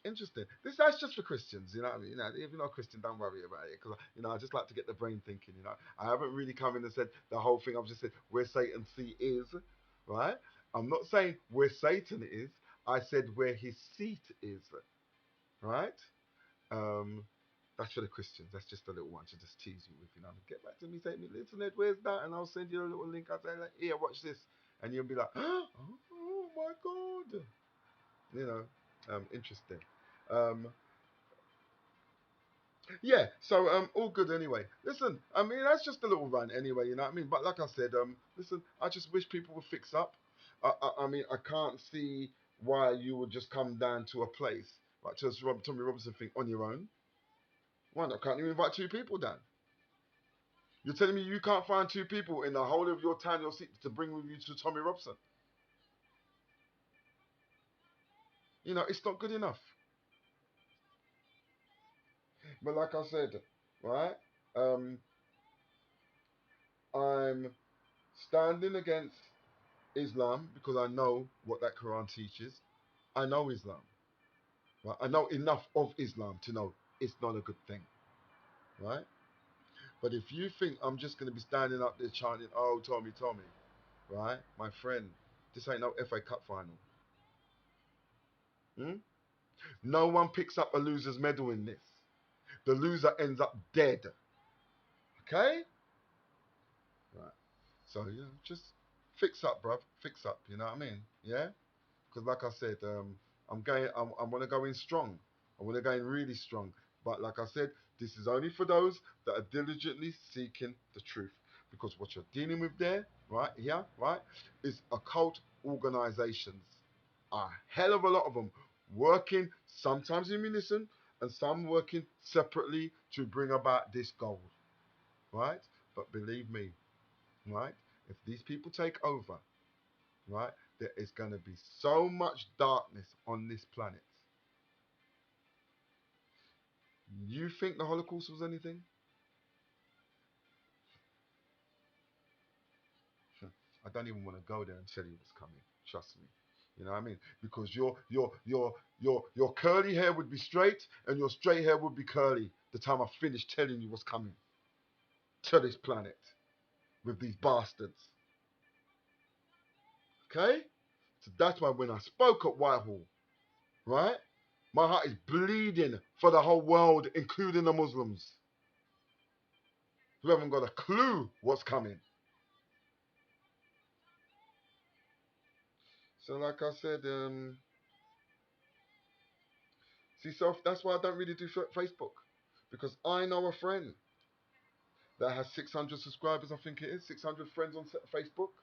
Interesting. That's just for Christians, you know what I mean? If you're not a Christian, don't worry about it, because I just like to get the brain thinking. I haven't really come in and said the whole thing. I've just said where Satan's seat is, right? I'm not saying where Satan is. I said where his seat is, right? Um, that's for the Christians. That's just a little one to just tease you with. Get back to me, say, listen, Ed, where's that? And I'll send you a little link. I'll say, like, here, watch this. And you'll be like, oh my God. Interesting. Um, yeah, so all good anyway. Listen, I mean, that's just a little rant anyway, you know what I mean? But like I said, listen, I just wish people would fix up. I mean, I can't see why you would just come down to a place, like to this Tommy Robinson thing on your own. Why not? Can't you invite two people down? You're telling me you can't find two people in the whole of your town, your city, to bring with you to Tommy Robson? It's not good enough. But like I said, right? Um, I'm standing against Islam because I know what that Quran teaches. I know Islam. Right? I know enough of Islam to know it's not a good thing. Right? But if you think I'm just going to be standing up there chanting, "Oh, Tommy, Tommy," right, my friend, this ain't no FA Cup final. Hmm? No one picks up a loser's medal in this. The loser ends up dead. Okay? Right. So yeah, just fix up, bruv. Fix up. You know what I mean? Yeah. Because like I said, I'm going. I want to go in strong. I want to go in really strong. But like I said, this is only for those that are diligently seeking the truth. Because what you're dealing with there, right here, right, is occult organizations. A hell of a lot of them working sometimes in unison and some working separately to bring about this goal, right? But believe me, right, if these people take over, right, there is going to be so much darkness on this planet. You think the Holocaust was anything? I don't even want to go there and tell you what's coming. Trust me. You know what I mean? Because your curly hair would be straight and your straight hair would be curly the time I finish telling you what's coming to this planet with these bastards. Okay? So that's why when I spoke at Whitehall, right? My heart is bleeding for the whole world, including the Muslims, who haven't got a clue what's coming. So, like I said, see, so that's why I don't really do Facebook, because I know a friend that has 600 subscribers. I think it is 600 friends on Facebook.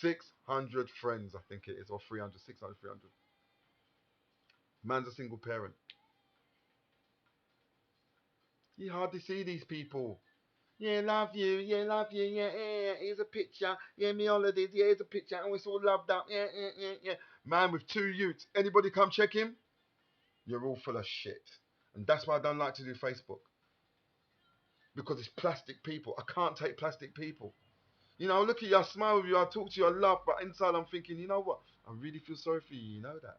600 friends, I think it is, or 300, 600, 300. Man's a single parent. You hardly see these people. Yeah, love you. Yeah, love you. Yeah, yeah. Here's a picture. Yeah, me holidays. Yeah, here's a picture. And we're so loved up. Yeah, yeah, yeah, yeah. Man with 2 youths. Anybody come check him? You're all full of shit. And that's why I don't like to do Facebook. Because it's plastic people. I can't take plastic people. You know, I look at you, I smile with you, I talk to you, I laugh, but inside I'm thinking, you know what? I really feel sorry for you. You know that.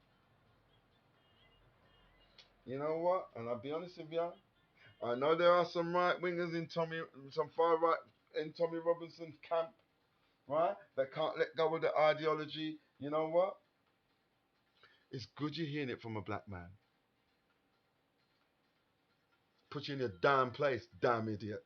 You know what? And I'll be honest with you. I know there are some right wingers in some far right in Tommy Robinson's camp, right? That can't let go of the ideology. You know what? It's good you're hearing it from a black man. Put you in your damn place, damn idiot.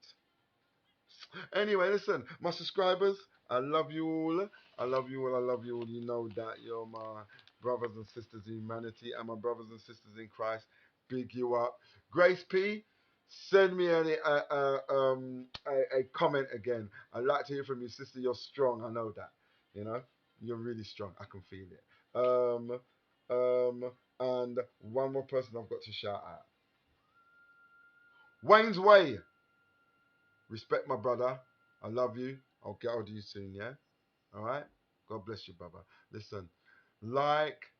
Anyway, listen, my subscribers, I love you all. I love you all. I love you all. You know that you're my brothers and sisters in humanity and my brothers and sisters in Christ. Big you up. Grace P, send me a comment again. I'd like to hear from you, sister. You're strong. I know that. You know, you're really strong. I can feel it. And one more person I've got to shout out. Wayne's Way. Respect my brother. I love you. I'll get hold of you soon, yeah? All right? God bless you, brother. Listen, like,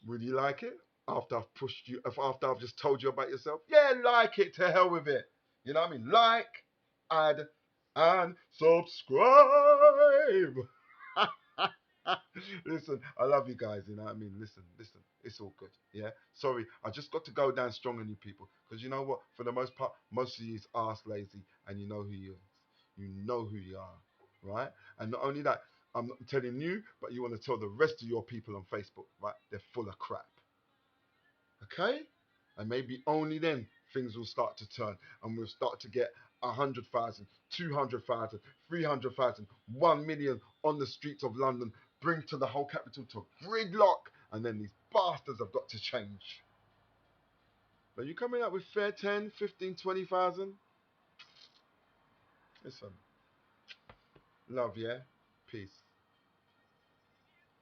would you like it? After I've pushed you, after I've just told you about yourself? Yeah, like it. To hell with it. You know what I mean? Like, add, and subscribe. Listen, I love you guys. You know what I mean? Listen, it's all good. Yeah. Sorry, I just got to go down strong on you people because you know what? For the most part, most of you is arse lazy, and you know who you is. You know who you are, right? And not only that, I'm not telling you, but you want to tell the rest of your people on Facebook, right? They're full of crap. Okay? And maybe only then things will start to turn and we'll start to get 100,000, 200,000, 300,000, 1 million on the streets of London, bring to the whole capital to gridlock, and then these bastards have got to change. But you coming up with fair 10, 15, 20,000? Listen, love, yeah? Peace.